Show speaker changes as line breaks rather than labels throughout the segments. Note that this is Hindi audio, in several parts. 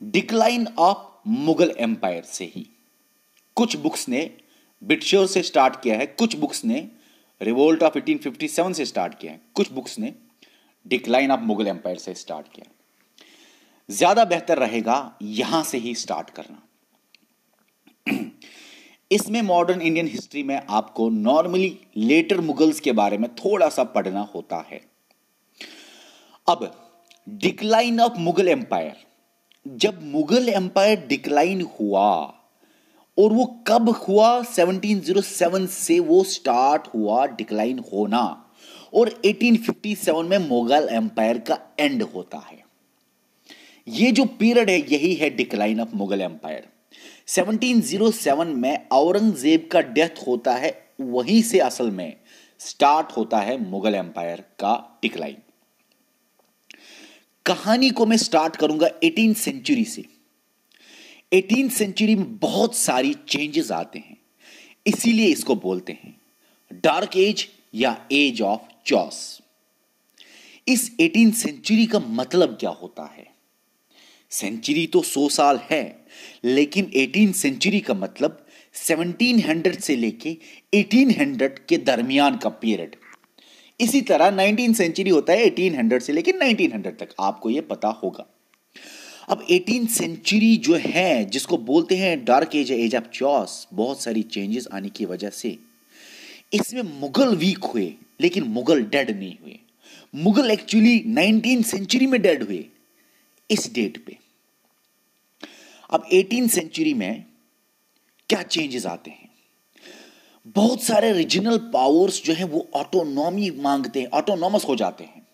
डिक्लाइन ऑफ मुगल एम्पायर से ही। कुछ बुक्स ने ब्रिटिशर्स से स्टार्ट किया है, कुछ बुक्स ने रिवोल्ट ऑफ 1857 से स्टार्ट किया है, कुछ बुक्स ने डिक्लाइन ऑफ मुगल एम्पायर से स्टार्ट किया। ज्यादा बेहतर रहेगा यहां से ही स्टार्ट करना। इसमें मॉडर्न इंडियन हिस्ट्री में आपको नॉर्मली लेटर मुगल्स के बारे में थोड़ा सा पढ़ना होता है। अब डिक्लाइन ऑफ मुगल एम्पायर, जब मुगल एम्पायर डिक्लाइन हुआ और वो कब हुआ, 1707 से वो स्टार्ट हुआ डिक्लाइन होना और 1857 में मुगल एम्पायर का एंड होता है। ये जो पीरियड है यही है डिक्लाइन ऑफ मुगल एम्पायर। 1707 में औरंगजेब का डेथ होता है, वहीं से असल में स्टार्ट होता है मुगल एम्पायर का डिक्लाइन। कहानी को मैं स्टार्ट करूंगा 18th सेंचुरी से। 18th सेंचुरी में बहुत सारी चेंजेस आते हैं, इसीलिए इसको बोलते हैं डार्क एज या एज ऑफ चॉस। इस 18th सेंचुरी का मतलब क्या होता है? सेंचुरी तो 100 साल है, लेकिन 18th सेंचुरी का मतलब 1700 से लेके 1800 के दरमियान का पीरियड। इसी तरह 19th सेंचुरी होता है 1800 से लेके 1900 तक, आपको यह पता होगा। अब 18th सेंचुरी जो है जिसको बोलते हैं डार्क एज, एज ऑफ चॉस, बहुत सारी चेंजेस आने की वजह से इसमें मुगल वीक हुए, लेकिन मुगल डेड नहीं हुए। मुगल एक्चुअली 19th सेंचुरी में डेड हुए इस डेट पे। अब 18th सेंचुरी में क्या चेंजेस आते हैं? बहुत सारे रीजनल पावर्स जो हैं वो ऑटोनॉमी मांगते हैं, ऑटोनॉमस हो जाते हैं,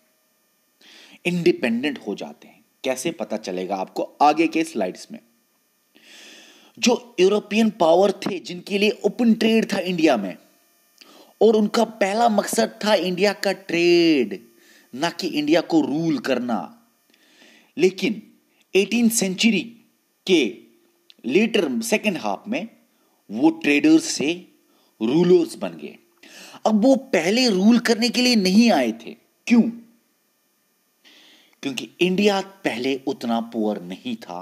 इंडिपेंडेंट हो जाते हैं। कैसे पता चलेगा आपको आगे के स्लाइड्स में। जो यूरोपियन पावर थे जिनके लिए ओपन ट्रेड था इंडिया में, और उनका पहला मकसद था इंडिया का ट्रेड, ना कि इंडिया को रूल करना। लेकिन 18th सेंचुरी के लेटर सेकेंड हाफ में वो ट्रेडर्स से रूलर्स बन गए। अब वो पहले रूल करने के लिए नहीं आए थे। क्यों? क्योंकि इंडिया पहले उतना पुअर नहीं था,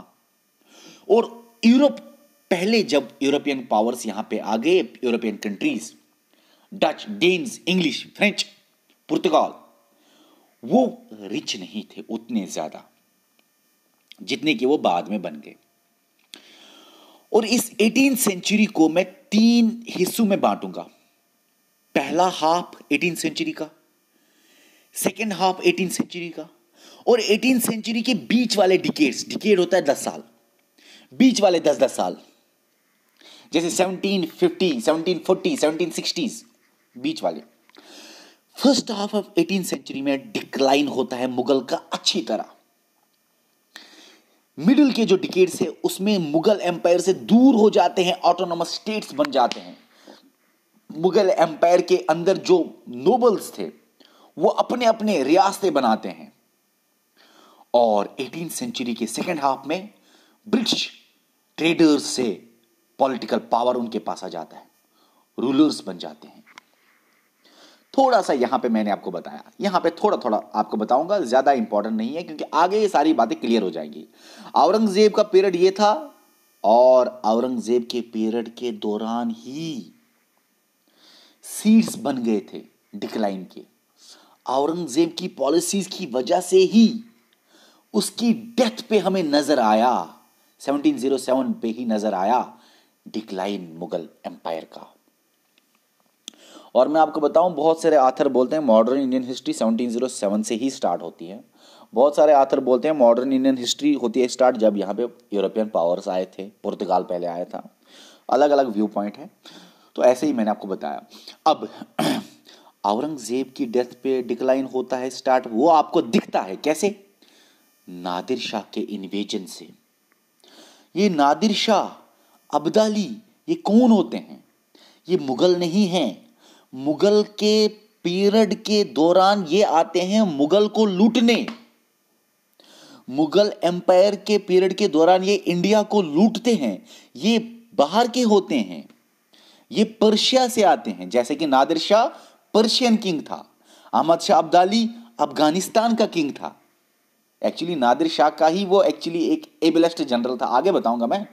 और यूरोप पहले, जब यूरोपियन पावर्स यहां पे आ गए, European countries, Dutch, Danes, English, French, पुर्तगाल, वो रिच नहीं थे उतने ज्यादा जितने कि वो बाद में बन गए। और इस 18th सेंचुरी को मैं 3 हिस्सों में बांटूंगा। पहला हाफ 18th सेंचुरी का, सेकेंड हाफ 18th सेंचुरी का, और 18th सेंचुरी के बीच वाले डिकेड्स। डिकेड होता है 10 साल, बीच वाले 10-10 साल, जैसे 1750, 1740, 1760s, बीच वाले। First half of 18th century में डिक्लाइन होता है मुगल का अच्छी तरह। मिडिल के जो डिकेड्स है उसमें मुगल एम्पायर से दूर हो जाते हैं, ऑटोनोमस स्टेट्स बन जाते हैं। मुगल एम्पायर के अंदर जो नोबल्स थे वो अपने अपने रियासतें बनाते हैं। और 18th सेंचुरी के सेकेंड हाफ में ब्रिटिश ट्रेडर्स से पॉलिटिकल पावर उनके पास आ जाता है, रूलर्स बन जाते हैं। थोड़ा सा यहां पे मैंने आपको बताया, यहां पे थोड़ा थोड़ा आपको बताऊंगा, ज्यादा इंपॉर्टेंट नहीं है क्योंकि आगे ये सारी बातें क्लियर हो जाएंगी। औरंगजेब का पीरियड ये था, और औरंगजेब के पीरियड के दौरान ही सीड्स बन गए थे डिक्लाइन के। औरंगजेब की पॉलिसीज की वजह से ही उसकी डेथ पे हमें नजर आया, 1707 पे ही नजर आया डिक्लाइन मुगल एम्पायर का। और मैं आपको बताऊं, बहुत सारे आथर बोलते हैं मॉडर्न इंडियन हिस्ट्री 1707 से ही स्टार्ट होती है। बहुत सारे आथर बोलते हैं मॉडर्न इंडियन हिस्ट्री होती है स्टार्ट जब यहाँ पे यूरोपियन पावर्स आए थे, पुर्तगाल पहले आया था। अलग अलग व्यू पॉइंट है, तो ऐसे ही मैंने आपको बताया। अब औरंगजेब की डेथ पे डिक्लाइन होता है स्टार्ट, वो आपको दिखता है कैसे? नादिर शाह के इन्वेजन से। ये नादिर शाह, अब्दाली, ये कौन होते हैं? ये मुगल नहीं हैं। मुगल के पीरियड के दौरान ये आते हैं मुगल को लूटने। मुगल एम्पायर के पीरियड के दौरान ये इंडिया को लूटते हैं। ये बाहर के होते हैं, ये पर्शिया से आते हैं। जैसे कि नादिर शाह पर्शियन किंग था, अहमद शाह अब्दाली अफगानिस्तान का किंग था। एक्चुअली नादिर शाह का ही वो एक्चुअली एक एबलेस्ट जनरल था, आगे बताऊंगा मैं,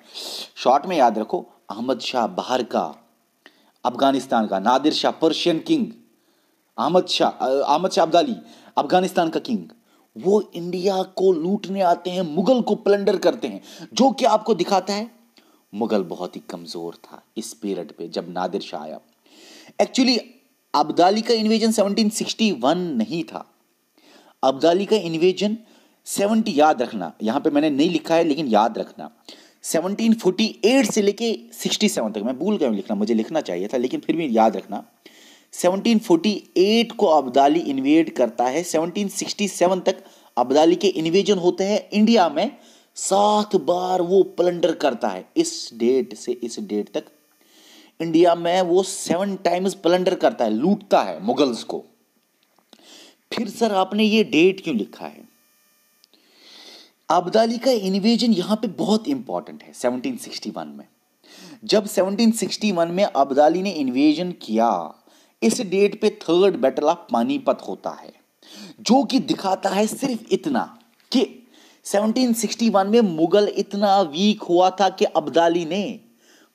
शॉर्ट में याद रखो। अहमद शाह बाहर का, अफगानिस्तान का, नादिर शाह पर्शियन किंग, अहमद शाह अब्दाली अफगानिस्तान का किंग, वो इंडिया को लूटने आते हैं, मुगल को प्लंडर करते हैं, जो कि आपको दिखाता है मुगल बहुत ही कमजोर था इस पीरियड पे जब नादिर शाह आया। एक्चुअली अब्दाली का इन्वेजन 1761 नहीं था, अब्दाली का इन्वेजन 70, याद रखना, यहां पे मैंने नहीं लिखा है लेकिन याद रखना, 1748 से लेके 67 तक, मैं भूल गया हूं लिखना, मुझे लिखना चाहिए था लेकिन फिर भी याद रखना, 1748 को अब्दाली इन्वेड करता है, 1767 तक अब्दाली के इन्वेजन होते हैं इंडिया में, 7 बार वो प्लंडर करता है, इस डेट से इस डेट तक इंडिया में वो 7 टाइम्स प्लंडर करता है, लूटता है मुगल्स को। फिर सर आपने ये डेट क्यों लिखा है? अब्दाली का इन्वेजन यहां पे बहुत इंपॉर्टेंट है 1761 में। जब 1761 में अब्दाली ने इन्वेजन किया, इस डेट पे थर्ड बैटल ऑफ पानीपत होता है, जो कि दिखाता है सिर्फ इतना कि 1761 में मुगल इतना वीक हुआ था कि अब्दाली ने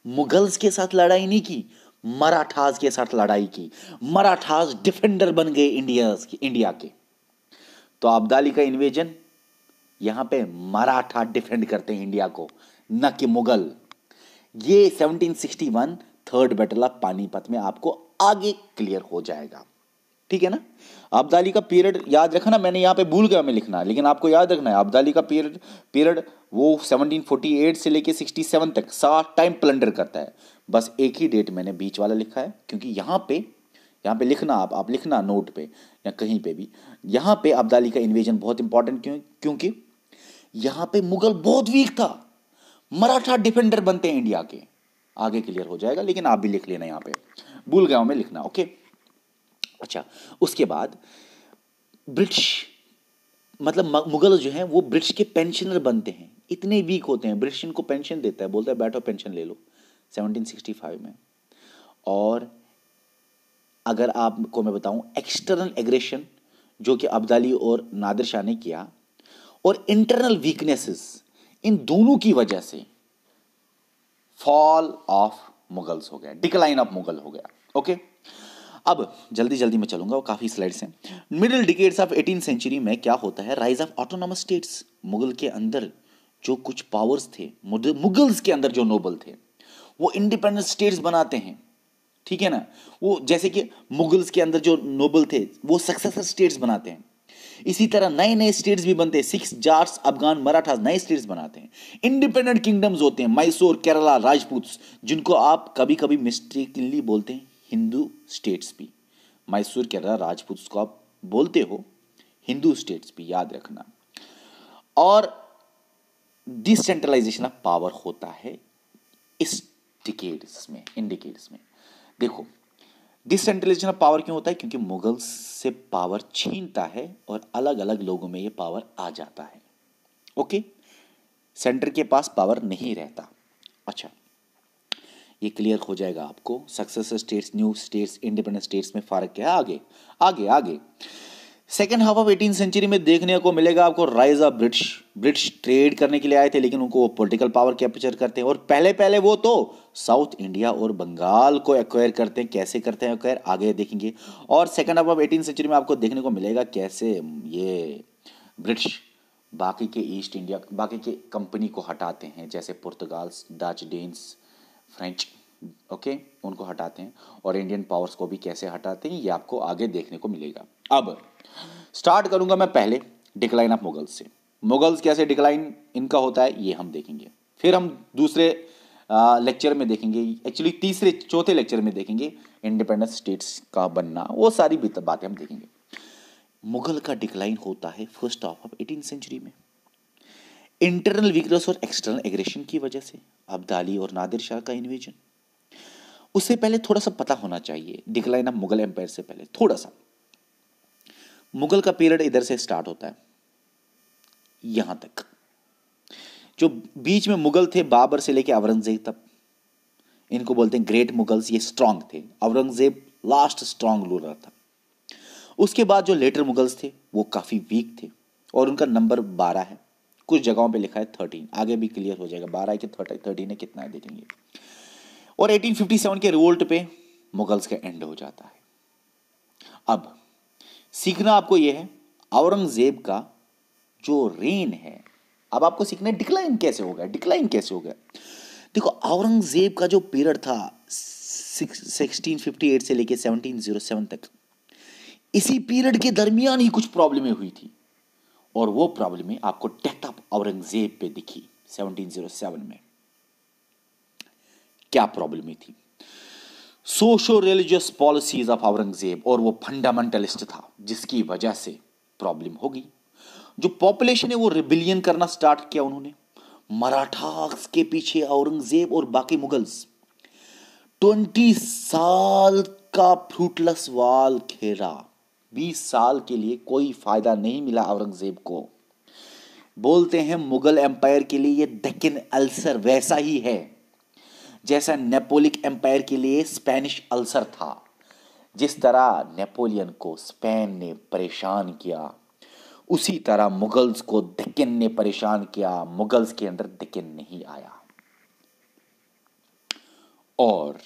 मुगल्स के साथ लड़ाई नहीं की, मराठास के साथ लड़ाई की। मराठास डिफेंडर बन गए इंडिया के। तो अब्दाली का इन्वेजन यहां पे मराठा डिफेंड करते हैं इंडिया को, न कि मुगल। ये 1761 थर्ड बैटल ऑफ पानीपत में आपको आगे क्लियर हो जाएगा, ठीक है ना। अब्दाली का पीरियड याद रखना, मैंने यहां पे भूल गया मैं लिखना, लेकिन आपको याद रखना है अब्दाली का पीरियड वो 1748 से लेके 67 तक 7 टाइम प्लंडर करता है। बस एक ही डेट मैंने बीच वाला लिखा है, क्योंकि यहां पे लिखना, आप लिखना नोट पे या कहीं पे भी, यहां पे अब्दाली का इन्वेजन बहुत इंपॉर्टेंट क्योंकि यहां पे मुगल बहुत वीक था, मराठा डिफेंडर बनते हैं इंडिया के। आगे क्लियर हो जाएगा, लेकिन आप भी लिख लेना, यहां पे भूल गया हूं मैं लिखना, ओके। अच्छा, उसके बाद ब्रिटिश, मतलब मुगल जो हैं वो ब्रिटिश के पेंशनर बनते हैं, इतने वीक होते हैं, ब्रिटिश इनको पेंशन देता है, बोलता है बैठो पेंशन ले लो 1765 में। और अगर आपको मैं बताऊं, एक्सटर्नल एग्रेशन जो कि अब्दाली और नादिर शाह ने किया, और इंटरनल वीकनेसेस, इन दोनों की वजह से फॉल ऑफ मुगल्स हो गया, डिक्लाइन ऑफ मुगल हो गया, ओके। अब जल्दी जल्दी में चलूंगा, वो काफी स्लाइड्स हैं। Middle decades of 18th century में क्या होता है, rise of autonomous states. Mughal के अंदर जो कुछ पावर्स थे, मुगल्स के अंदर जो नोबल थे, वो इंडिपेंडेंट स्टेट्स बनाते हैं, ठीक है ना। वो जैसे कि मुगल्स के अंदर जो नोबल थे वो सक्सेसर स्टेट्स बनाते हैं, इसी तरह नए नए स्टेट्स भी बनते हैं, सिक्स जाट्स, अफगान, मराठा, नए स्टेट्स बनाते हैं, इंडिपेंडेंट किंगडम्स होते हैं, मैसूर, केरला, राजपूत, जिनको आप कभी कभी मिस्टेकनली बोलते हैं हिंदू स्टेट्स भी। मैसूर, केरला, राजपूत को आप बोलते हो हिंदू स्टेट्स भी, याद रखना। और डिसेंट्रलाइजेशन ऑफ पावर होता है इस डिकेड्स में, इन डिकेड्स में। देखो, डिसेंट्रलाइजेशन ऑफ पावर क्यों होता है, क्योंकि मुगल्स से पावर छीनता है और अलग अलग लोगों में ये पावर आ जाता है, ओके। सेंटर के पास पावर नहीं रहता। अच्छा, ये क्लियर हो जाएगा आपको, successor states, new states, independent states में फर्क क्या है। आगे आगे आगे second half of 18th century में देखने को मिलेगा आपको राइज ऑफ ब्रिटिश ट्रेड करने के लिए आए थे, लेकिन उनको पॉलिटिकल पावर कैप्चर करते हैं, और पहले पहले वो तो साउथ इंडिया और बंगाल को एक्वायर करते हैं। कैसे करते हैं एक्वायर, आगे देखेंगे। और second half of 18th century में आपको देखने को मिलेगा कैसे ये ब्रिटिश बाकी के ईस्ट इंडिया, बाकी के कंपनी को हटाते हैं, जैसे पुर्तगाल, डच, डेन्स, फ्रेंच, ओके, उनको हटाते हैं, और इंडियन पावर्स को भी कैसे हटाते हैं, ये आपको आगे देखने को मिलेगा। अब स्टार्ट करूंगा मैं पहले डिक्लाइन ऑफ मुगल्स से। मुगल्स कैसे डिक्लाइन इनका होता है ये हम देखेंगे, फिर हम दूसरे लेक्चर में देखेंगे, एक्चुअली तीसरे चौथे लेक्चर में देखेंगे इंडिपेंडेंट स्टेट्स का बनना, वो सारी बातें हम देखेंगे। मुगल का डिक्लाइन होता है first half of 18th century में, इंटरनल वीकनेस और एक्सटर्नल एग्रेशन की वजह से, अब्दाली और नादिर शाह का इन्वेजन। उससे पहले थोड़ा सा पता होना चाहिए, डिक्लाइन ऑफ मुगल एम्पायर से पहले थोड़ा सा, मुगल का पीरियड इधर से स्टार्ट होता है, यहां तक जो बीच में मुगल थे, बाबर से लेकर औरंगजेब तक, इनको बोलते हैं ग्रेट मुगल्स, ये स्ट्रांग थे। औरंगजेब लास्ट स्ट्रांग रूलर था। उसके बाद जो लेटर मुगल्स थे वो काफी वीक थे, और उनका नंबर 12 है, कुछ जगहों पे लिखा है 13, आगे भी क्लियर हो जाएगा 12 है कि 13 है, कितना है देखेंगे। और 1857 के रिवोल्ट पे मुगल्स का एंड हो जाता है। अब सीखना आपको यह है औरंगजेब का जो रेन है, अब आपको सीखना है डिक्लाइन कैसे हो गया, डिक्लाइन कैसे हो गया। देखो औरंगजेब का जो पीरियड था 1658 से लेके 1707 तक, इसी पीरियड के दरमियान ही कुछ प्रॉब्लमें हुई थी, और वो प्रॉब्लमें आपको डेथ ऑफ औरंगजेब पे दिखी 1707 में। क्या प्रॉब्लम थी? Socio religious policies of Aurangzeb, और वो फंडामेंटलिस्ट था जिसकी वजह से प्रॉब्लम होगी। जो पॉपुलेशन है वो रिबिलियन करना स्टार्ट किया उन्होंने, मराठास के पीछे औरंगजेब और बाकी मुगल्स 20 साल का फ्रूटलेस वाल खेला, 20 साल के लिए कोई फायदा नहीं मिला औरंगजेब को। बोलते हैं मुगल एम्पायर के लिए ये डेक्कन अल्सर वैसा ही है जैसा नेपोलिक एम्पायर के लिए स्पेनिश अल्सर था। जिस तरह नेपोलियन को स्पेन ने परेशान किया, उसी तरह मुगल्स को डेक्कन ने परेशान किया, मुगल्स के अंदर डेक्कन नहीं आया। और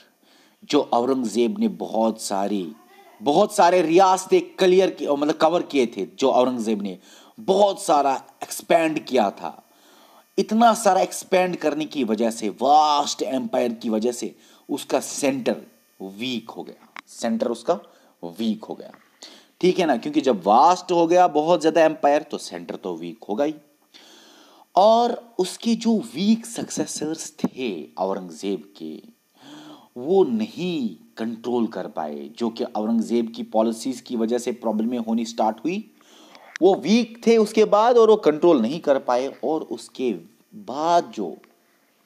जो औरंगजेब ने बहुत सारे रियासतें क्लियर की, मतलब कवर किए थे, जो औरंगजेब ने बहुत सारा एक्सपैंड किया था, इतना सारा एक्सपैंड करने की वजह से, वास्ट एम्पायर की वजह से उसका सेंटर वीक हो गया, सेंटर उसका वीक हो गया। ठीक है ना, क्योंकि जब वास्ट हो गया बहुत ज्यादा एम्पायर तो सेंटर तो वीक होगा ही। और उसके जो वीक सक्सेसर्स थे औरंगजेब के, वो नहीं कंट्रोल कर पाए, जो कि औरंगजेब की पॉलिसीज की वजह से प्रॉब्लमें होनी स्टार्ट हुई। वो वीक थे उसके बाद और वो कंट्रोल नहीं कर पाए, और उसके बाद जो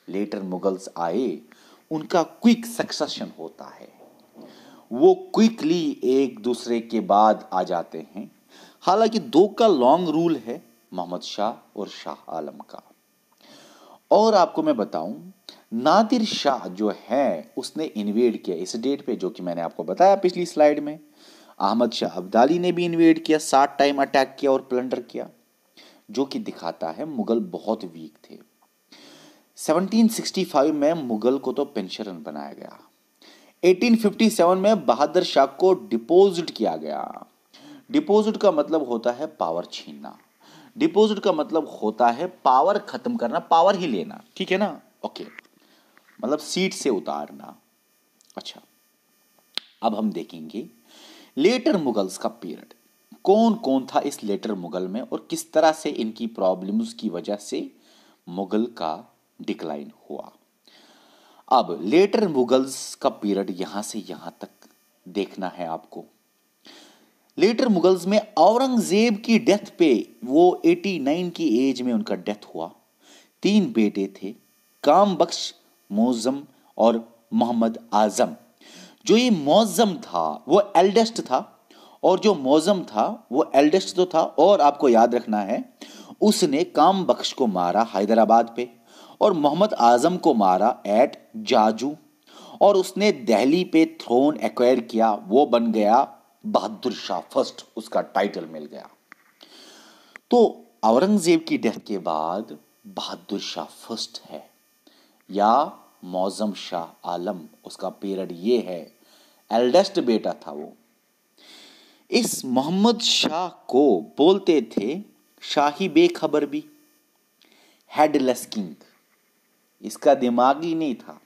लेटर मुगल्स आए उनका क्विक सक्सेशन होता है, वो क्विकली एक दूसरे के बाद आ जाते हैं। हालांकि दो का लॉन्ग रूल है, मोहम्मद शाह और शाह आलम का। और आपको मैं बताऊं, नादिर शाह जो है उसने इन्वेड किया इस डेट पे, जो कि मैंने आपको बताया पिछली स्लाइड में। अहमद शाह अब्दाली ने भी इन्वेड किया, 7 टाइम अटैक किया और प्लंडर किया, जो कि दिखाता है मुगल बहुत वीक थे। 1765 में मुगल को तो पेंशन बनाया गया। 1857 में बहादुर शाह को डिपोजिट किया गया। डिपोजिट का मतलब होता है पावर छीनना, डिपोजिट का मतलब होता है पावर खत्म करना, पावर ही लेना, ठीक है ना, ओके, मतलब सीट से उतारना। अच्छा, अब हम देखेंगे लेटर मुगल्स का पीरियड, कौन कौन था इस लेटर मुगल में और किस तरह से इनकी प्रॉब्लम्स की वजह से मुगल का डिक्लाइन हुआ। अब लेटर मुगल्स का पीरियड यहां से यहां तक देखना है आपको। लेटर मुगल्स में औरंगजेब की डेथ पे, वो 89 की एज में उनका डेथ हुआ। 3 बेटे थे, काम बख्श, मौजम और मोहम्मद आजम। जो ये मौजम था वो एल्डेस्ट था, और जो मौजम था वो एल्डेस्ट तो था, और आपको याद रखना है उसने काम बख्श को मारा हैदराबाद पे, और मोहम्मद आजम को मारा एट जाजू, और उसने दिल्ली पे थ्रोन एक्वायर किया, वो बन गया बहादुर शाह फर्स्ट, उसका टाइटल मिल गया। तो औरंगजेब की डेथ के बाद बहादुर शाह फर्स्ट है, या मौजम शाह आलम, उसका पीरियड ये है, एल्डेस्ट बेटा था वो। इस मोहम्मद शाह को बोलते थे शाही बेखबर भी, हेडलेस किंग। इसका दिमाग ही नहीं था,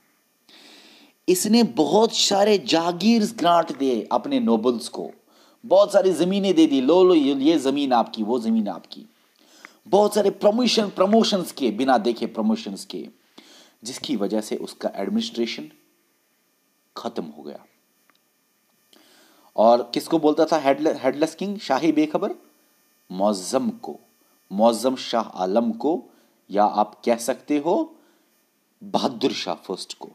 इसने बहुत सारे जागीर ग्रांट दिए अपने नोबल्स को, बहुत सारी जमीनें दे दी, लो लो ये जमीन आपकी, वो जमीन आपकी, बहुत सारे प्रमोशंस किए बिना देखे, प्रमोशंस किए, जिसकी वजह से उसका एडमिनिस्ट्रेशन खत्म हो गया। और किसको बोलता था हेडलेस किंग, शाही बेखबर? मौजम को, मौजम शाह आलम को, या आप कह सकते हो बहादुर शाह फर्स्ट को।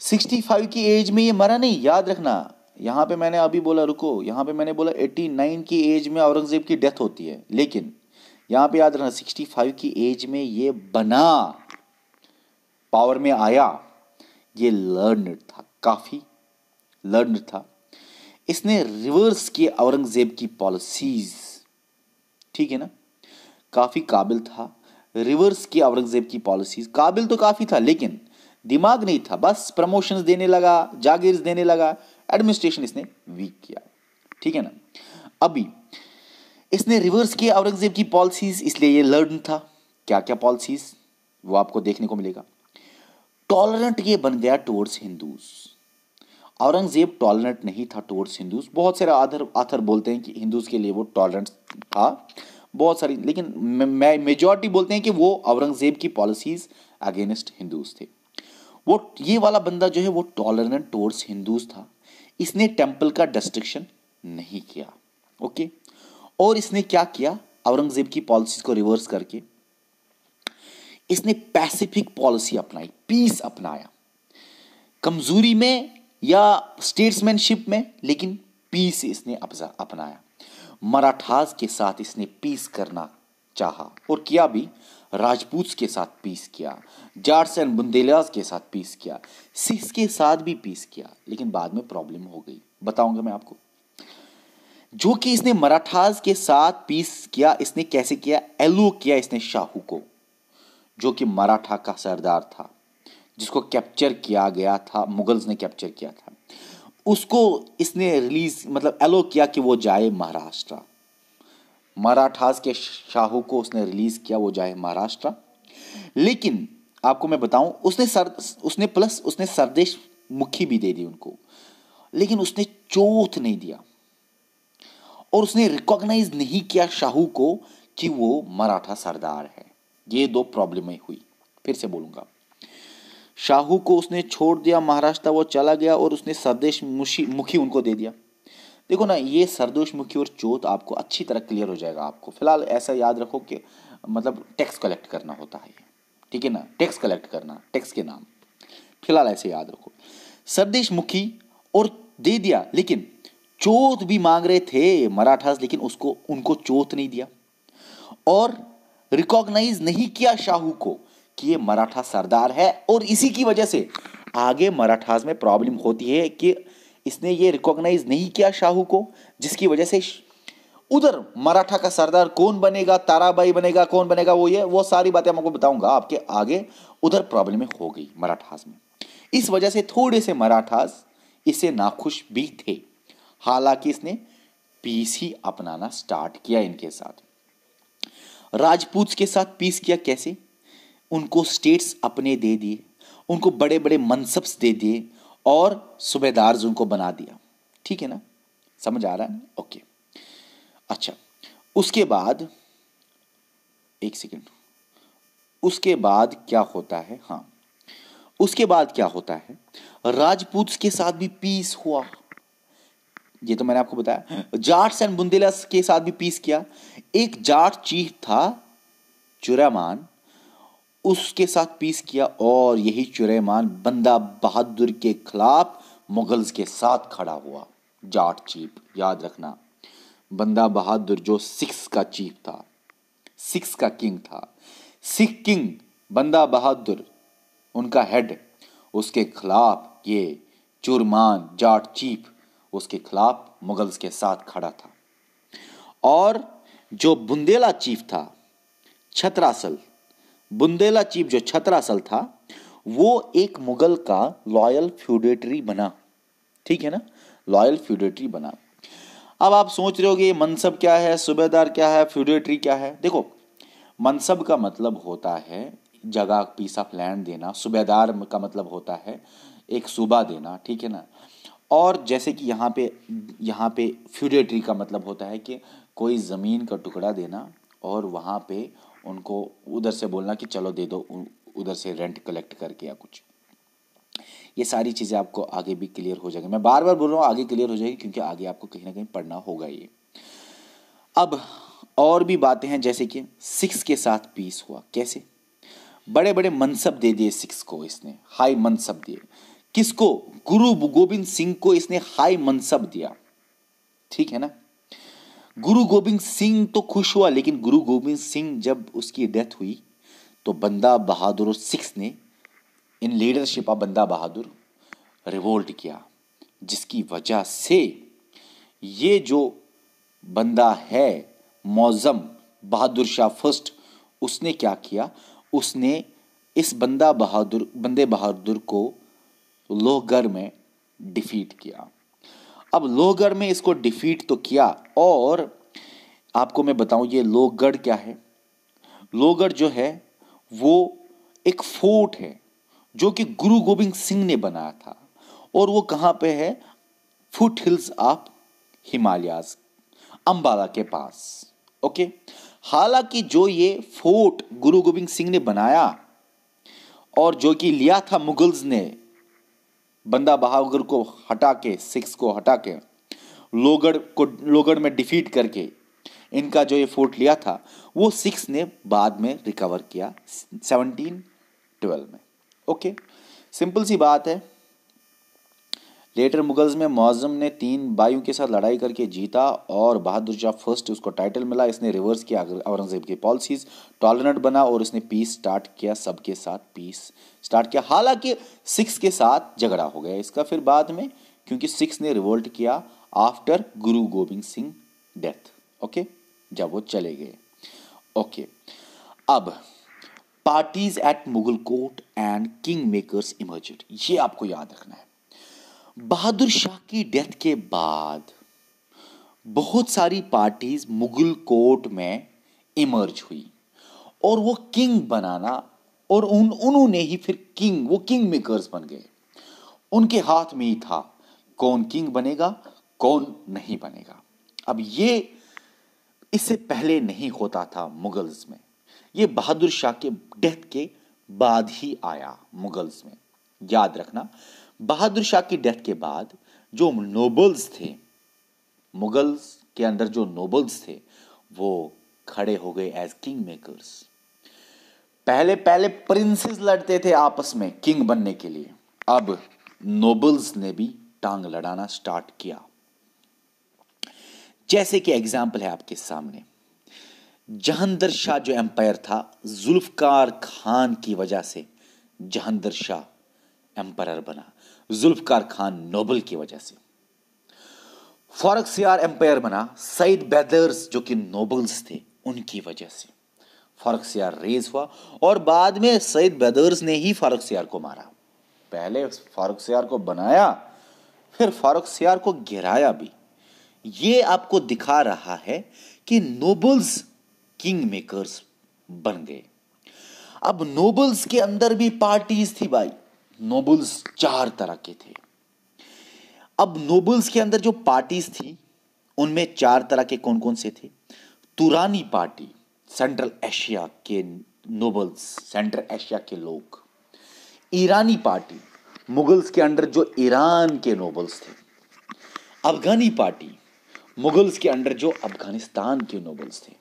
65 की एज में ये मरा नहीं, याद रखना। यहां पे मैंने अभी बोला, रुको, यहां पे मैंने बोला 89 की एज में औरंगजेब की डेथ होती है, लेकिन यहां पे याद रखना 65 की एज में ये बना, पावर में आया। ये लर्नड था, काफी लर्नड था। इसने रिवर्स किए औरंगजेब की पॉलिसीज, ठीक है ना, काफी काबिल था। रिवर्स की औरंगजेब की पॉलिसीज, काबिल तो काफी था लेकिन दिमाग नहीं था, बस प्रमोशंस देने लगा, जागीर्स देने लगा, एडमिनिस्ट्रेशन इसने वीक किया, ठीक है ना। अभी इसने रिवर्स किया औरंगजेब की पॉलिसीज, इसलिए ये लर्न था। क्या क्या पॉलिसीज वो आपको देखने को मिलेगा। टॉलरेंट ये बन गया टुवर्ड्स हिंदूज। औरंगजेब टॉलरेंट नहीं था टुवर्ड्स हिंदूज। बहुत सारे आथर बोलते हैं कि हिंदूज के लिए वो टॉलरेंट था, बहुत सारी, लेकिन मेजॉरिटी बोलते हैं कि वो औरंगजेब की पॉलिसीज अगेंस्ट हिंदूज थे। वो ये वाला बंदा जो है वो टॉलरेंट टुवर्ड्स हिंदूज था। इसने टेंपल का डिस्ट्रक्शन नहीं किया, ओके। और इसने क्या किया, औरंगजेब की पॉलिसीज को रिवर्स करके इसने पैसिफिक पॉलिसी अपनाई, पीस अपनाया, कमजोरी में या स्टेट्समैनशिप में, लेकिन पीस इसने अपनाया। मराठास के साथ इसने पीस करना चाहा और किया भी। राजपूत के साथ पीस किया, जाट्स एंड बुंदेलियास के साथ पीस किया, सिख्स के साथ भी पीस किया, लेकिन बाद में प्रॉब्लम हो गई, बताऊंगा मैं आपको। जो कि इसने मराठास के साथ पीस किया, इसने कैसे किया, एलो किया इसने शाहू को, जो कि मराठा का सरदार था, जिसको कैप्चर किया गया था, मुगल्स ने कैप्चर किया था, उसको इसने रिलीज मतलब एलो किया कि वो जाए महाराष्ट्र। मराठास के शाहू को उसने रिलीज किया, वो जाए महाराष्ट्र। लेकिन आपको मैं बताऊं, उसने सरदेश मुखी भी दे दी उनको, लेकिन उसने चोट नहीं दिया और उसने रिकॉग्नाइज नहीं किया शाहू को कि वो मराठा सरदार है। ये दो प्रॉब्लमें हुई। फिर से बोलूंगा, शाहू को उसने छोड़ दिया महाराष्ट्र, वो चला गया और उसने सरदेश मुखी उनको दे दिया। देखो ना, ये सरदेश मुखी और चोट आपको अच्छी तरह क्लियर हो जाएगा। आपको फिलहाल ऐसा याद रखो कि मतलब टैक्स कलेक्ट करना होता है, ठीक है ना, टैक्स कलेक्ट करना, टैक्स के नाम, फिलहाल ऐसे याद रखो। सरदेश मुखी और दे दिया, लेकिन चोट भी मांग रहे थे मराठास, लेकिन उसको उनको चोट नहीं दिया और रिकॉग्नाइज नहीं किया शाहू को कि ये मराठा सरदार है। और इसी की वजह से आगे मराठास में प्रॉब्लम होती है कि इसने ये रिकॉग्नाइज नहीं किया शाहू को, जिसकी वजह से उधर मराठा का सरदार कौन बनेगा, ताराबाई बनेगा, कौन बनेगा, वो सारी बातें मैं आपको बताऊंगा आपके आगे। उधर प्रॉब्लम हो गई मराठास में। इस वजह से थोड़े से मराठास इससे नाखुश भी थे, हालांकि इसने पीस ही अपनाना स्टार्ट किया इनके साथ। राजपूत के साथ पीस किया कैसे, उनको स्टेट्स अपने दे दिए, उनको बड़े बड़े मनसब्स दे दिए और सूबेदार उनको बना दिया, ठीक है ना, समझ आ रहा है ना, ओके। अच्छा, उसके बाद एक सेकेंड, उसके बाद क्या होता है, हाँ, उसके बाद क्या होता है, राजपूत के साथ भी पीस हुआ, ये तो मैंने आपको बताया। जाट्स एंड बुंदेलास के साथ भी पीस किया। एक जाट चीफ था चुरैमान, उसके साथ पीस किया और यही चुरैमान बंदा बहादुर के खिलाफ मुगल्स के साथ खड़ा हुआ। जाट चीफ याद रखना, बंदा बहादुर जो सिख्स का चीफ था, सिख्स का किंग था, सिख किंग बंदा बहादुर उनका हेड, उसके खिलाफ ये चुरमान जाट चीफ उसके खिलाफ मुगल्स के साथ खड़ा था। और जो बुंदेला चीफ था छत्रासल, बुंदेला चीफ जो छत्रासल था, वो एक मुगल का लॉयल फ्यूडेटरी बना, ठीक है ना, लॉयल फ्यूडेटरी बना। अब आप सोच रहे होगे मनसब क्या है, सूबेदार क्या है, फ्यूडेटरी क्या है। देखो, मनसब का मतलब होता है जगह, पीस ऑफ लैंड देना। सूबेदार का मतलब होता है एक सूबा देना, ठीक है ना। और जैसे कि यहाँ पे फ्यूडेटरी का मतलब होता है कि कोई ज़मीन का टुकड़ा देना और वहाँ पे उनको उधर से बोलना कि चलो दे दो, उधर से रेंट कलेक्ट करके या कुछ। ये सारी चीज़ें आपको आगे भी क्लियर हो जाएगी। मैं बार बार बोल रहा हूँ आगे क्लियर हो जाएगी, क्योंकि आगे आपको कहीं ना कहीं पढ़ना होगा ये। अब और भी बातें हैं, जैसे कि सिख्स के साथ पीस हुआ कैसे, बड़े बड़े मनसब दे दिए सिख्स को, इसने हाई मनसब दिए। किसको, गुरु गोविंद सिंह को इसने हाई मनसब दिया, ठीक है ना। गुरु गोविंद सिंह तो खुश हुआ, लेकिन गुरु गोविंद सिंह जब उसकी डेथ हुई तो बंदा बहादुर और सिख्स ने इन लीडरशिप ऑफ बंदा बहादुर रिवोल्ट किया, जिसकी वजह से ये जो बंदा है मौजम, बहादुर शाह फर्स्ट, उसने क्या किया, उसने इस बंदे बहादुर को लोहगढ़ में डिफीट किया। अब लोहगढ़ में इसको डिफीट तो किया, और आपको मैं बताऊं ये लोहगढ़ क्या है। लोहगढ़ जो है वो एक फोर्ट है जो कि गुरु गोविंद सिंह ने बनाया था, और वो कहाँ पे है, foot hills of Himalayas, Ambala के पास। ओके, हालांकि जो ये फोर्ट गुरु गोविंद सिंह ने बनाया और जो कि लिया था मुगल्स ने, बंदा बहादुर को हटा के, सिक्स को हटा के, लोहगढ़ में डिफीट करके इनका जो ये फोर्ट लिया था, वो सिक्स ने बाद में रिकवर किया 1712 में। ओके, सिंपल सी बात है। लेटर मुगल्स में मुअज्जम ने 3 भाइयों के साथ लड़ाई करके जीता और बहादुर शाह फर्स्ट उसको टाइटल मिला। इसने रिवर्स किया औरंगजेब की पॉलिसीज, टॉलरेंट बना और इसने पीस स्टार्ट किया, सबके साथ पीस स्टार्ट किया। हालांकि सिक्स के साथ झगड़ा हो गया इसका फिर बाद में, क्योंकि सिक्स ने रिवोल्ट किया आफ्टर गुरु गोविंद सिंह डेथ। ओके, जब वो चले गए। ओके, अब parties at Mughal court and king makers emerged, ये आपको याद रखना है। बहादुर शाह की डेथ के बाद बहुत सारी पार्टीज मुगल कोर्ट में इमर्ज हुई और वो किंग बनाना, और उन्होंने ही फिर वो किंग मेकर्स बन गए। उनके हाथ में ही था कौन किंग बनेगा कौन नहीं बनेगा। अब ये इससे पहले नहीं होता था मुगल्स में, ये बहादुर शाह के डेथ के बाद ही आया मुगल्स में। याद रखना, बहादुर शाह की डेथ के बाद जो नोबल्स थे, मुगल्स के अंदर जो नोबल्स थे, वो खड़े हो गए एज किंग मेकर्स। पहले प्रिंसेस लड़ते थे आपस में किंग बनने के लिए, अब नोबल्स ने भी टांग लड़ाना स्टार्ट किया। जैसे कि एग्जाम्पल है आपके सामने, जहांगीर शाह जो एम्पायर था, जुल्फकार खान की वजह से जहांगीर शाह एम्पायर बना, जुल्फकार खान नोबल की वजह से। फारुखसियार एम्पायर बना सईद ब्रदर्स जो कि नोबल्स थे उनकी वजह से। फारुखसियार रेज हुआ और बाद में सईद ब्रदर्स ने ही फारुखसियार को मारा। पहले फारुखसियार को बनाया, फिर फारुखसियार को गिराया भी। ये आपको दिखा रहा है कि नोबल्स किंग मेकर्स बन गए। अब नोबल्स के अंदर भी पार्टीज थी भाई, नोबल्स 4 तरह के थे। अब नोबल्स के अंदर जो पार्टीज थी उनमें 4 तरह के कौन कौन से थे। तुरानी पार्टी, सेंट्रल एशिया के नोबल्स, सेंट्रल एशिया के लोग। ईरानी पार्टी, मुगल्स के अंडर जो ईरान के नोबल्स थे। अफगानी पार्टी, मुगल्स के अंडर जो अफगानिस्तान के नोबल्स थे।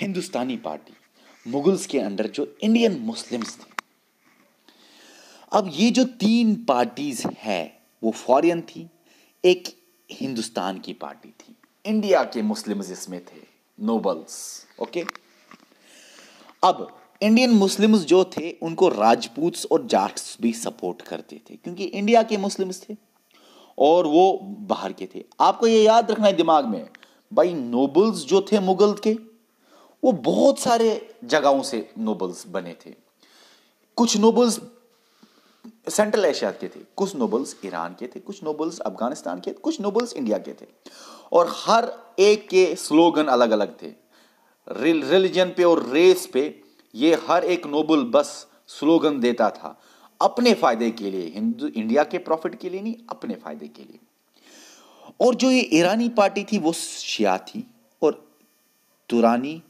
हिंदुस्तानी पार्टी, मुगल्स के अंडर जो इंडियन मुस्लिम्स थे। अब ये जो 3 पार्टीज है वो फॉरेन थी, एक हिंदुस्तान की पार्टी थी, इंडिया के मुस्लिम्स इसमें थे, नोबल्स। ओके, अब इंडियन मुस्लिम्स जो थे उनको राजपूत्स और जाट्स भी सपोर्ट करते थे, क्योंकि इंडिया के मुस्लिम्स थे और वो बाहर के थे। आपको ये याद रखना है दिमाग में भाई, नोबल्स जो थे मुगल के, वो बहुत सारे जगहों से नोबल्स बने थे। कुछ नोबल्स सेंट्रल एशिया के थे, कुछ नोबल्स ईरान के थे, कुछ नोबल्स अफगानिस्तान के, कुछ नोबल्स इंडिया के थे, और हर एक के स्लोगन अलग अलग थे। रिलीजन पे और रेस पे ये हर एक नोबल बस स्लोगन देता था अपने फायदे के लिए, इंडिया के प्रॉफिट के लिए नहीं, अपने फायदे के लिए। और जो ये ईरानी पार्टी थी वो शिया थी और तुरानी